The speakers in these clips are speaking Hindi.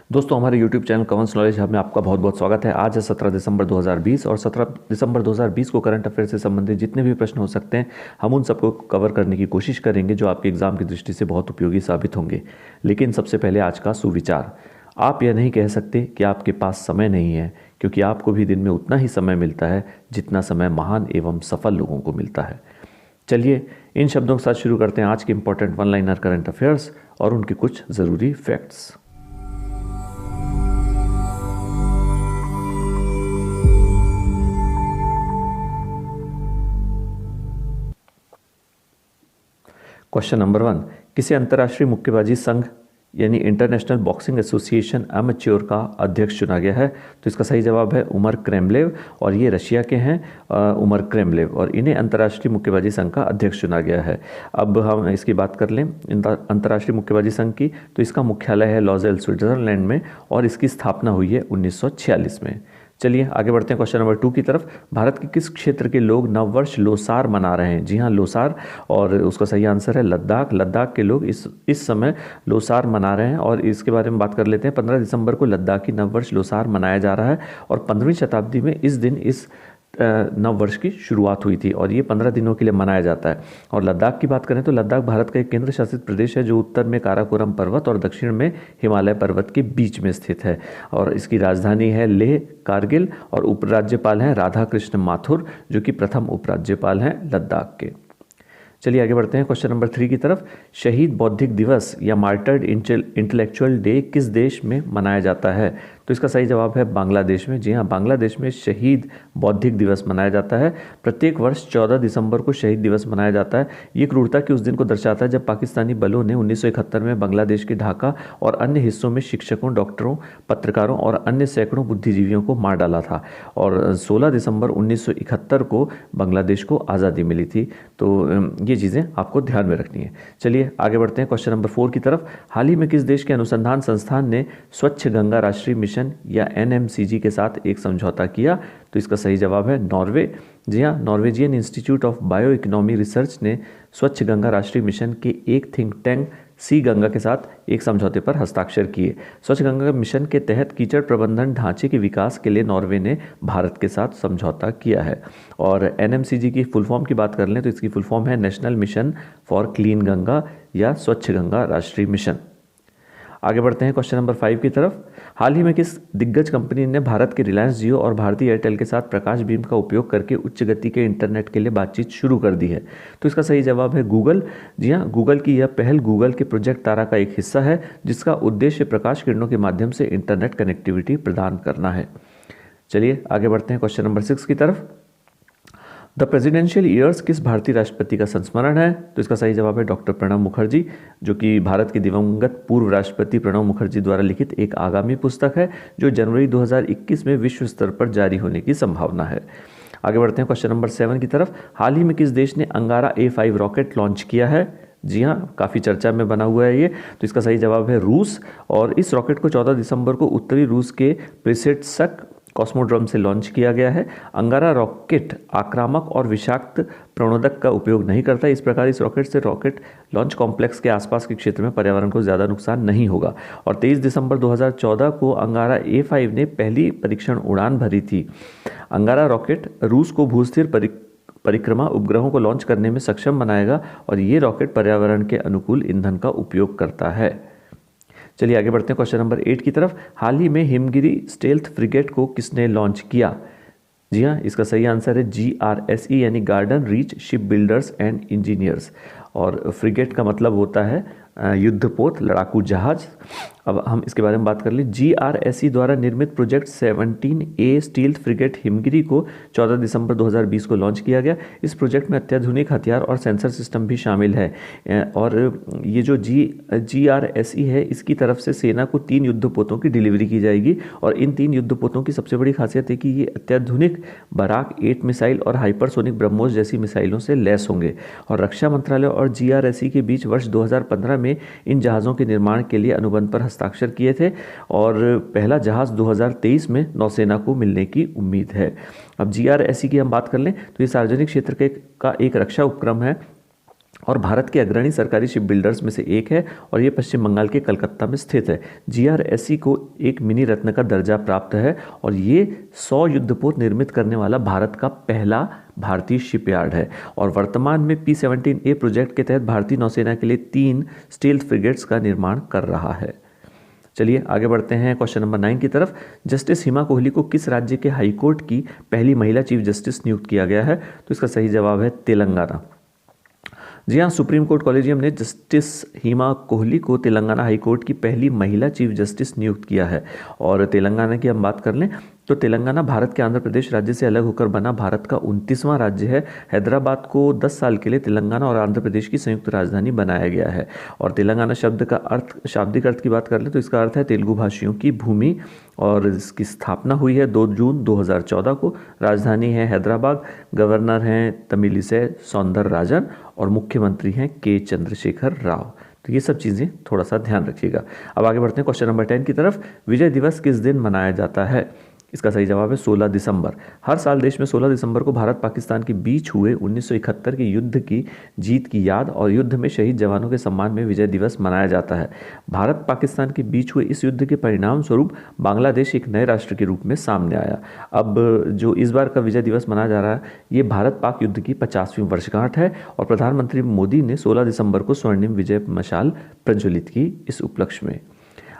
दोस्तों हमारे YouTube चैनल कवंस नॉलेज हब में आपका बहुत बहुत स्वागत है। आज है 17 दिसंबर 2020 और 17 दिसंबर 2020 को करंट अफेयर से संबंधित जितने भी प्रश्न हो सकते हैं हम उन सबको कवर करने की कोशिश करेंगे जो आपके एग्जाम की दृष्टि से बहुत उपयोगी साबित होंगे। लेकिन सबसे पहले आज का सुविचार। आप यह नहीं कह सकते कि आपके पास समय नहीं है, क्योंकि आपको भी दिन में उतना ही समय मिलता है जितना समय महान एवं सफल लोगों को मिलता है। चलिए इन शब्दों के साथ शुरू करते हैं आज के important one liner current affairs और उनके कुछ ज़रूरी फैक्ट्स। क्वेश्चन नंबर 1, किसी अंतर्राष्ट्रीय मुक्केबाजी संघ यानी इंटरनेशनल बॉक्सिंग एसोसिएशन अमेच्योर का अध्यक्ष चुना गया है? तो इसका सही जवाब है उमर क्रेमलेव, और ये रशिया के हैं उमर क्रेमलेव, और इन्हें अंतर्राष्ट्रीय मुक्केबाजी संघ का अध्यक्ष चुना गया है। अब हम इसकी बात कर लें अंतर्राष्ट्रीय मुक्केबाजी संघ की, तो इसका मुख्यालय है लॉजेल स्विट्जरलैंड में और इसकी स्थापना हुई है 1946 में। चलिए आगे बढ़ते हैं क्वेश्चन नंबर 2 की तरफ। भारत के किस क्षेत्र के लोग नववर्ष लोसार मना रहे हैं? जी हाँ, लोसार, और उसका सही आंसर है लद्दाख। लद्दाख के लोग इस समय लोसार मना रहे हैं और इसके बारे में बात कर लेते हैं। 15 दिसंबर को लद्दाखी नववर्ष लोसार मनाया जा रहा है और 15वीं शताब्दी में इस दिन इस नववर्ष की शुरुआत हुई थी और ये 15 दिनों के लिए मनाया जाता है। और लद्दाख की बात करें तो लद्दाख भारत का एक केंद्र शासित प्रदेश है जो उत्तर में काराकोरम पर्वत और दक्षिण में हिमालय पर्वत के बीच में स्थित है, और इसकी राजधानी है लेह कारगिल, और उपराज्यपाल हैं राधा कृष्ण माथुर जो कि प्रथम उपराज्यपाल हैं लद्दाख के। चलिए आगे बढ़ते हैं क्वेश्चन नंबर 3 की तरफ। शहीद बौद्धिक दिवस या मार्टर्ड इंटेलेक्चुअल डे किस देश में मनाया जाता है? तो इसका सही जवाब है बांग्लादेश में। जी हाँ, बांग्लादेश में शहीद बौद्धिक दिवस मनाया जाता है। प्रत्येक वर्ष 14 दिसंबर को शहीद दिवस मनाया जाता है। ये क्रूरता के उस दिन को दर्शाता है जब पाकिस्तानी बलों ने 1971 में बांग्लादेश के ढाका और अन्य हिस्सों में शिक्षकों, डॉक्टरों, पत्रकारों और अन्य सैकड़ों बुद्धिजीवियों को मार डाला था, और 16 दिसंबर 1971 को बांग्लादेश को आज़ादी मिली थी। तो ये चीज़ें आपको ध्यान में रखनी है। चलिए आगे बढ़ते हैं क्वेश्चन नंबर 4 की तरफ। हाल ही में किस देश के अनुसंधान संस्थान ने स्वच्छ गंगा राष्ट्रीय मिशन या NMCG के साथ एक समझौता किया? तो इसका सही जवाब है नॉर्वे। जी हाँ, Norwegian institute of bio economy research ने स्वच्छ गंगा राष्ट्रीय मिशन के एक थिंक टैंक सी गंगा के साथ एक समझौते पर हस्ताक्षर किए। स्वच्छ गंगा मिशन के तहत कीचड़ प्रबंधन ढांचे के विकास के लिए नॉर्वे ने भारत के साथ समझौता किया है। और NMCG की फुल फॉर्म की बात कर लें तो इसकी फुल फॉर्म है national mission for clean Ganga या स्वच्छ गंगा राष्ट्रीय मिशन। आगे बढ़ते हैं क्वेश्चन नंबर 5 की तरफ। हाल ही में किस दिग्गज कंपनी ने भारत के रिलायंस जियो और भारती एयरटेल के साथ प्रकाश बीम का उपयोग करके उच्च गति के इंटरनेट के लिए बातचीत शुरू कर दी है? तो इसका सही जवाब है गूगल। जी हाँ, गूगल की यह पहल गूगल के प्रोजेक्ट तारा का एक हिस्सा है जिसका उद्देश्य प्रकाश किरणों के माध्यम से इंटरनेट कनेक्टिविटी प्रदान करना है। चलिए आगे बढ़ते हैं क्वेश्चन नंबर 6 की तरफ। द प्रेसिडेंशियल ईयर्स किस भारतीय राष्ट्रपति का संस्मरण है? तो इसका सही जवाब है डॉक्टर प्रणब मुखर्जी, जो कि भारत के दिवंगत पूर्व राष्ट्रपति प्रणब मुखर्जी द्वारा लिखित एक आगामी पुस्तक है जो जनवरी 2021 में विश्व स्तर पर जारी होने की संभावना है। आगे बढ़ते हैं क्वेश्चन नंबर 7 की तरफ। हाल ही में किस देश ने अंगारा A5 रॉकेट लॉन्च किया है? जी हाँ, काफ़ी चर्चा में बना हुआ है ये। तो इसका सही जवाब है रूस, और इस रॉकेट को 14 दिसंबर को उत्तरी रूस के प्रिसेट्स्क कॉस्मोड्रोम से लॉन्च किया गया है। अंगारा रॉकेट आक्रामक और विषाक्त प्रणोदक का उपयोग नहीं करता। इस प्रकार इस रॉकेट से रॉकेट लॉन्च कॉम्प्लेक्स के आसपास के क्षेत्र में पर्यावरण को ज़्यादा नुकसान नहीं होगा। और 23 दिसंबर 2014 को अंगारा A5 ने पहली परीक्षण उड़ान भरी थी। अंगारा रॉकेट रूस को भूस्थिर परिक्रमा उपग्रहों को लॉन्च करने में सक्षम बनाएगा, और ये रॉकेट पर्यावरण के अनुकूल ईंधन का उपयोग करता है। चलिए आगे बढ़ते हैं क्वेश्चन नंबर 8 की तरफ। हाल ही में हिमगिरी स्टेल्थ फ्रिगेट को किसने लॉन्च किया? जी हाँ, इसका सही आंसर है GRSE यानी garden reach ship builders and engineers, और फ्रिगेट का मतलब होता है युद्धपोत, लड़ाकू जहाज। अब हम इसके बारे में बात कर लें। GRSE द्वारा निर्मित project 17A stealth frigate Himgiri को 14 दिसंबर 2020 को लॉन्च किया गया। इस प्रोजेक्ट में अत्याधुनिक हथियार और सेंसर सिस्टम भी शामिल है, और ये जो GRSE है इसकी तरफ से सेना को 3 युद्धपोतों की डिलीवरी की जाएगी, और इन 3 युद्धपोतों की सबसे बड़ी खासियत है कि ये अत्याधुनिक बराक 8 मिसाइल और हाइपरसोनिक ब्रह्मोस जैसी मिसाइलों से लैस होंगे। और रक्षा मंत्रालय और GRSE के बीच वर्ष 2015 में इन जहाज़ों के निर्माण के लिए अनुबंध पर हस्ताक्षर किए थे, और पहला जहाज़ 2023 में नौसेना को मिलने की उम्मीद है। अब GRSE की हम बात कर लें तो ये सार्वजनिक क्षेत्र का एक रक्षा उपक्रम है और भारत के अग्रणी सरकारी शिप बिल्डर्स में से एक है और ये पश्चिम बंगाल के कलकत्ता में स्थित है। जीआरएससी को एक मिनी रत्न का दर्जा प्राप्त है और ये 100 युद्धपोत निर्मित करने वाला भारत का पहला भारतीय शिपयार्ड है और वर्तमान में P-17A प्रोजेक्ट के तहत भारतीय नौसेना के लिए 3 स्टील्थ फ्रिगेट्स का निर्माण कर रहा है। चलिए आगे बढ़ते हैं क्वेश्चन नंबर 9 की तरफ। जस्टिस हिमा कोहली को किस राज्य के हाईकोर्ट की पहली महिला चीफ जस्टिस नियुक्त किया गया है? तो इसका सही जवाब है तेलंगाना। जी हाँ, सुप्रीम कोर्ट कॉलेजियम ने जस्टिस हिमा कोहली को तेलंगाना हाई कोर्ट की पहली महिला चीफ जस्टिस नियुक्त किया है। और तेलंगाना की हम बात कर लें तो तेलंगाना भारत के आंध्र प्रदेश राज्य से अलग होकर बना भारत का 29वां राज्य है। हैदराबाद को 10 साल के लिए तेलंगाना और आंध्र प्रदेश की संयुक्त राजधानी बनाया गया है। और तेलंगाना शब्द का अर्थ, शाब्दिक अर्थ की बात कर लें तो इसका अर्थ है तेलुगु भाषियों की भूमि और इसकी स्थापना हुई है 2 जून 2014 को। राजधानी है हैदराबाद, गवर्नर हैं तमिलिसै सौंदरराजन और मुख्यमंत्री हैं के चंद्रशेखर राव। तो ये सब चीज़ें थोड़ा सा ध्यान रखिएगा। अब आगे बढ़ते हैं क्वेश्चन नंबर 10 की तरफ। विजय दिवस किस दिन मनाया जाता है? इसका सही जवाब है 16 दिसंबर। हर साल देश में 16 दिसंबर को भारत पाकिस्तान के बीच हुए 1971 के युद्ध की जीत की याद और युद्ध में शहीद जवानों के सम्मान में विजय दिवस मनाया जाता है। भारत पाकिस्तान के बीच हुए इस युद्ध के परिणाम स्वरूप बांग्लादेश एक नए राष्ट्र के रूप में सामने आया। अब जो इस बार का विजय दिवस मनाया जा रहा है ये भारत पाक युद्ध की 50वीं वर्षगांठ है और प्रधानमंत्री मोदी ने 16 दिसंबर को स्वर्णिम विजय मशाल प्रज्वलित की इस उपलक्ष्य में।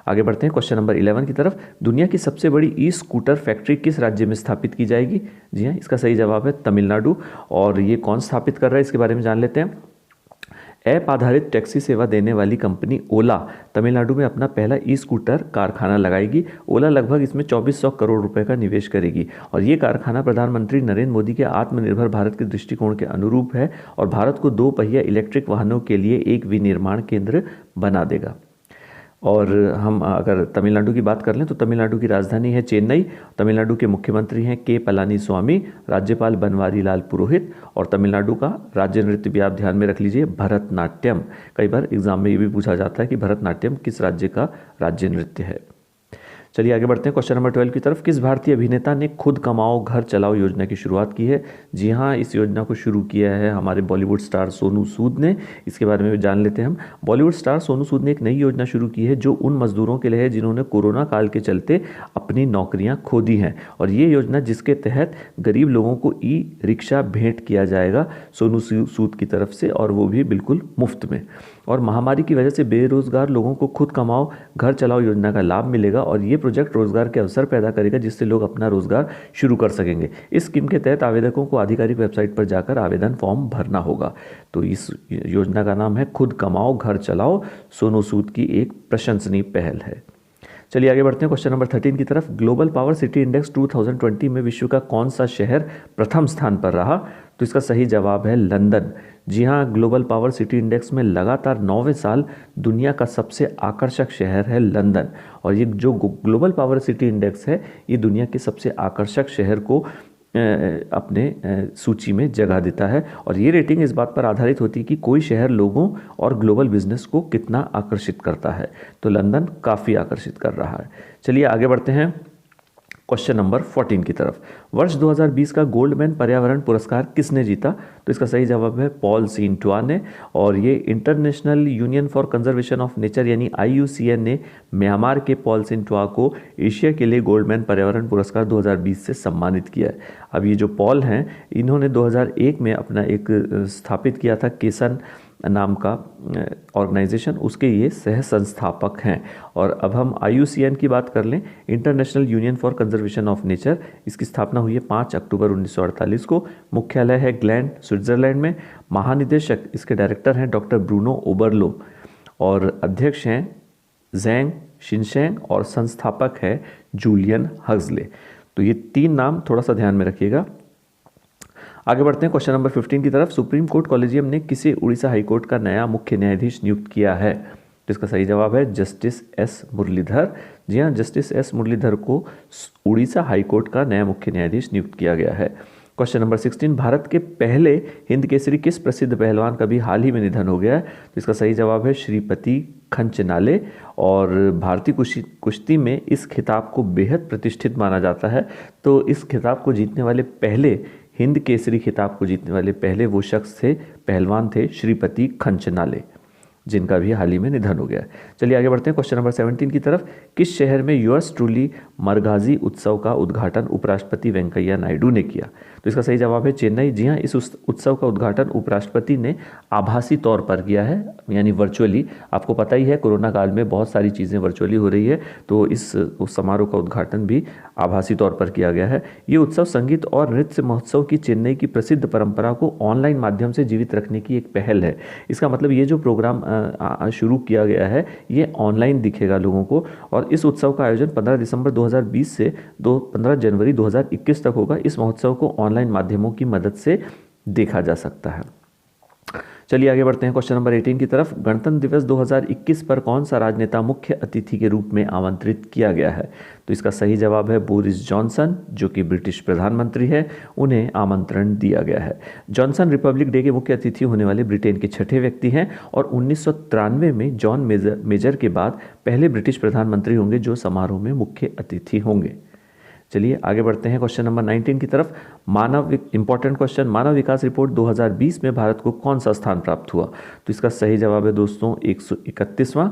आगे बढ़ते हैं क्वेश्चन नंबर 11 की तरफ। दुनिया की सबसे बड़ी ई स्कूटर फैक्ट्री किस राज्य में स्थापित की जाएगी? जी हाँ, इसका सही जवाब है तमिलनाडु। और ये कौन स्थापित कर रहा है इसके बारे में जान लेते हैं। ऐप आधारित टैक्सी सेवा देने वाली कंपनी ओला तमिलनाडु में अपना पहला ई स्कूटर कारखाना लगाएगी। ओला लगभग इसमें 2400 करोड़ रुपए का निवेश करेगी और ये कारखाना प्रधानमंत्री नरेंद्र मोदी के आत्मनिर्भर भारत के दृष्टिकोण के अनुरूप है और भारत को 2 पहिया इलेक्ट्रिक वाहनों के लिए एक विनिर्माण केंद्र बना देगा। और हम अगर तमिलनाडु की बात कर लें तो तमिलनाडु की राजधानी है चेन्नई। तमिलनाडु के मुख्यमंत्री हैं के पलानीस्वामी, राज्यपाल बनवारी लाल पुरोहित और तमिलनाडु का राज्य नृत्य भी आप ध्यान में रख लीजिए भरतनाट्यम। कई बार एग्जाम में ये भी पूछा जाता है कि भरतनाट्यम किस राज्य का राज्य नृत्य है। चलिए आगे बढ़ते हैं क्वेश्चन नंबर 12 की तरफ। किस भारतीय अभिनेता ने खुद कमाओ घर चलाओ योजना की शुरुआत की है? जी हाँ, इस योजना को शुरू किया है हमारे बॉलीवुड स्टार सोनू सूद ने। इसके बारे में भी जान लेते हैं हम। बॉलीवुड स्टार सोनू सूद ने एक नई योजना शुरू की है जो उन मजदूरों के लिए है जिन्होंने कोरोना काल के चलते अपनी नौकरियां खो दी हैं। और ये योजना जिसके तहत गरीब लोगों को ई रिक्शा भेंट किया जाएगा सोनू सूद की तरफ से, और वो भी बिल्कुल मुफ्त में। और महामारी की वजह से बेरोजगार लोगों को खुद कमाओ घर चलाओ योजना का लाभ मिलेगा और ये प्रोजेक्ट रोजगार के अवसर पैदा करेगा जिससे लोग अपना रोजगार शुरू कर सकेंगे। इस स्कीम के तहत आवेदकों को आधिकारिक वेबसाइट पर जाकर आवेदन फॉर्म भरना होगा। तो इस योजना का नाम है खुद कमाओ घर चलाओ। सोनू सूद की एक प्रशंसनीय पहल है। चलिए आगे बढ़ते हैं क्वेश्चन नंबर 13 की तरफ। ग्लोबल पावर सिटी इंडेक्स 2020 में विश्व का कौन सा शहर प्रथम स्थान पर रहा? तो इसका सही जवाब है लंदन। जी हाँ, ग्लोबल पावर सिटी इंडेक्स में लगातार 9वें साल दुनिया का सबसे आकर्षक शहर है लंदन। और ये जो ग्लोबल पावर सिटी इंडेक्स है ये दुनिया के सबसे आकर्षक शहर को अपने सूची में जगह देता है। और ये रेटिंग इस बात पर आधारित होती है कि कोई शहर लोगों और ग्लोबल बिजनेस को कितना आकर्षित करता है। तो लंदन काफ़ी आकर्षित कर रहा है। चलिए आगे बढ़ते हैं क्वेश्चन नंबर 14 की तरफ। वर्ष 2020 का गोल्डमैन पर्यावरण पुरस्कार किसने जीता? तो इसका सही जवाब है पॉल सीनटुआ ने। और ये international union for conservation of nature यानी IUCN ने म्यांमार के पॉल सीनटुआ को एशिया के लिए गोल्डमैन पर्यावरण पुरस्कार 2020 से सम्मानित किया है। अब ये जो पॉल हैं इन्होंने 2001 में अपना एक स्थापित किया था केसन नाम का ऑर्गेनाइजेशन, उसके ये सह संस्थापक हैं। और अब हम IUCN की बात कर लें, international union for conservation of nature. इसकी स्थापना हुई है 5 अक्टूबर 1948 को। मुख्यालय है ग्लैंड स्विट्जरलैंड में। महानिदेशक इसके डायरेक्टर हैं डॉक्टर ब्रूनो ओबरलो और अध्यक्ष हैं जैंग शिनशैंग और संस्थापक है जूलियन हग्सले। तो ये 3 नाम थोड़ा सा ध्यान में रखिएगा। आगे बढ़ते हैं क्वेश्चन नंबर 15 की तरफ। सुप्रीम कोर्ट कॉलेजियम ने किसे उड़ीसा हाईकोर्ट का नया मुख्य न्यायाधीश नियुक्त किया है? तो इसका सही जवाब है जस्टिस S मुरलीधर। जी हाँ, जस्टिस S मुरलीधर को उड़ीसा हाईकोर्ट का नया मुख्य न्यायाधीश नियुक्त किया गया है। Question number 16। भारत के पहले हिंद केसरी किस प्रसिद्ध पहलवान का भी हाल ही में निधन हो गया है? तो इसका सही जवाब है श्रीपति खंचनाले। और भारतीय कुश्ती में इस खिताब को बेहद प्रतिष्ठित माना जाता है। तो इस खिताब को जीतने वाले पहले हिंद केसरी खिताब को जीतने वाले पहले वो शख्स थे, पहलवान थे श्रीपति खंचनाले, जिनका भी हाल ही में निधन हो गया है। चलिए आगे बढ़ते हैं क्वेश्चन नंबर 17 की तरफ। किस शहर में यूएस ट्रूली मरगाजी उत्सव का उद्घाटन उपराष्ट्रपति वेंकैया नायडू ने किया? तो इसका सही जवाब है चेन्नई। जी हाँ, इस उत्सव का उद्घाटन उपराष्ट्रपति ने आभासी तौर पर किया है, यानी वर्चुअली। आपको पता ही है कोरोना काल में बहुत सारी चीज़ें वर्चुअली हो रही है, तो उस समारोह का उद्घाटन भी आभासी तौर पर किया गया है। ये उत्सव संगीत और नृत्य महोत्सव की चेन्नई की प्रसिद्ध परंपरा को ऑनलाइन माध्यम से जीवित रखने की एक पहल है। इसका मतलब ये जो प्रोग्राम शुरू किया गया है ये ऑनलाइन दिखेगा लोगों को, और इस उत्सव का आयोजन 15 दिसंबर 2020 से 15 जनवरी 2021 तक होगा। इस महोत्सव को ऑनलाइन माध्यमों की मदद से देखा जा सकता है। चलिए आगे बढ़ते हैं क्वेश्चन नंबर 18 की तरफ। गणतंत्र दिवस 2021 पर कौन सा राजनेता मुख्य अतिथि के रूप में आमंत्रित किया गया है? तो इसका सही जवाब है बोरिस जॉनसन, जो कि ब्रिटिश प्रधानमंत्री है, उन्हें आमंत्रण दिया गया है। जॉनसन रिपब्लिक डे के मुख्य अतिथि होने वाले ब्रिटेन के छठे व्यक्ति हैं और 1993 में जॉन मेजर के बाद पहले ब्रिटिश प्रधानमंत्री होंगे जो समारोह में मुख्य अतिथि होंगे। चलिए आगे बढ़ते हैं क्वेश्चन नंबर 19 की तरफ। इंपॉर्टेंट क्वेश्चन, मानव विकास रिपोर्ट 2020 में भारत को कौन सा स्थान प्राप्त हुआ? तो इसका सही जवाब है दोस्तों 131वां,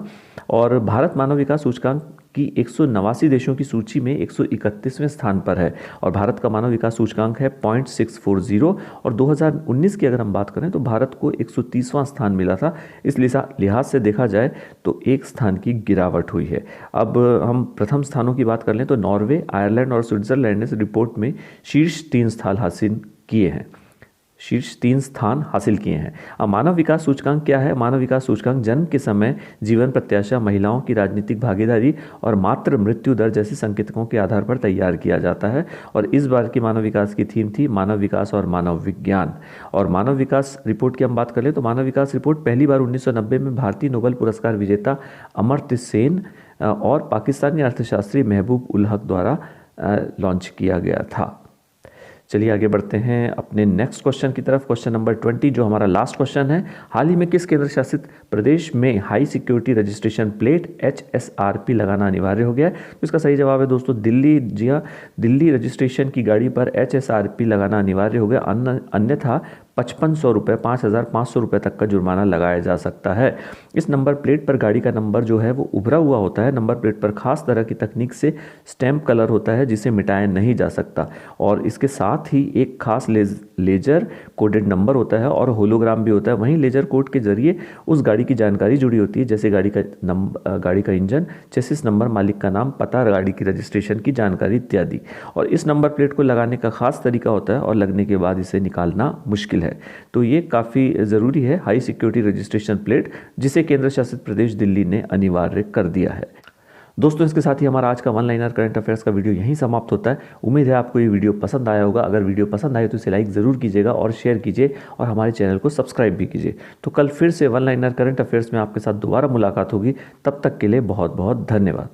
और भारत मानव विकास सूचकांक की 189 देशों की सूची में 131वें स्थान पर है, और भारत का मानव विकास सूचकांक है 0.640, और 2019 की अगर हम बात करें तो भारत को 130वां स्थान मिला था। इस लिहाज से देखा जाए तो एक स्थान की गिरावट हुई है। अब हम प्रथम स्थानों की बात कर लें तो नॉर्वे, आयरलैंड और स्विट्जरलैंड ने इस रिपोर्ट में शीर्ष 3 स्थान हासिल किए हैं। अब मानव विकास सूचकांक क्या है? मानव विकास सूचकांक जन्म के समय, जीवन प्रत्याशा, महिलाओं की राजनीतिक भागीदारी और मातृ मृत्यु दर जैसे संकेतकों के आधार पर तैयार किया जाता है, और इस बार की मानव विकास की थीम थी मानव विकास और मानव विज्ञान। और मानव विकास रिपोर्ट की हम बात कर लें तो मानव विकास रिपोर्ट पहली बार 1990 में भारतीय नोबेल पुरस्कार विजेता अमर्त्य सेन और पाकिस्तानी अर्थशास्त्री महबूब उल हक द्वारा लॉन्च किया गया था। चलिए आगे बढ़ते हैं अपने नेक्स्ट क्वेश्चन की तरफ। क्वेश्चन नंबर 20 जो हमारा लास्ट क्वेश्चन है, हाल ही में किस केंद्र शासित प्रदेश में high security registration plate HSRP लगाना अनिवार्य हो गया है? तो इसका सही जवाब है दोस्तों दिल्ली। जी हाँ, दिल्ली रजिस्ट्रेशन की गाड़ी पर HSRP लगाना अनिवार्य हो गया, अन्यथा 5500 रुपये 5500 रुपये तक का जुर्माना लगाया जा सकता है। इस नंबर प्लेट पर गाड़ी का नंबर जो है वो उभरा हुआ होता है। नंबर प्लेट पर खास तरह की तकनीक से स्टैम्प कलर होता है जिसे मिटाया नहीं जा सकता, और इसके साथ ही एक खास लेजर कोडेड नंबर होता है और होलोग्राम भी होता है। वहीं लेजर कोड के जरिए उस गाड़ी की जानकारी जुड़ी होती है, जैसे गाड़ी का इंजन, चेसिस नंबर, मालिक का नाम, पता, गाड़ी की रजिस्ट्रेशन की जानकारी इत्यादि। और इस नंबर प्लेट को लगाने का खास तरीका होता है और लगने के बाद इसे निकालना मुश्किल है। तो ये काफ़ी ज़रूरी है हाई सिक्योरिटी रजिस्ट्रेशन प्लेट, जिसे केंद्र शासित प्रदेश दिल्ली ने अनिवार्य कर दिया है। दोस्तों इसके साथ ही हमारा आज का वन लाइनर करंट अफेयर्स का वीडियो यहीं समाप्त होता है। उम्मीद है आपको ये वीडियो पसंद आया होगा। अगर वीडियो पसंद आए तो इसे लाइक ज़रूर कीजिएगा और शेयर कीजिए, और हमारे चैनल को सब्सक्राइब भी कीजिए। तो कल फिर से वन लाइनर करंट अफेयर्स में आपके साथ दोबारा मुलाकात होगी। तब तक के लिए बहुत बहुत धन्यवाद।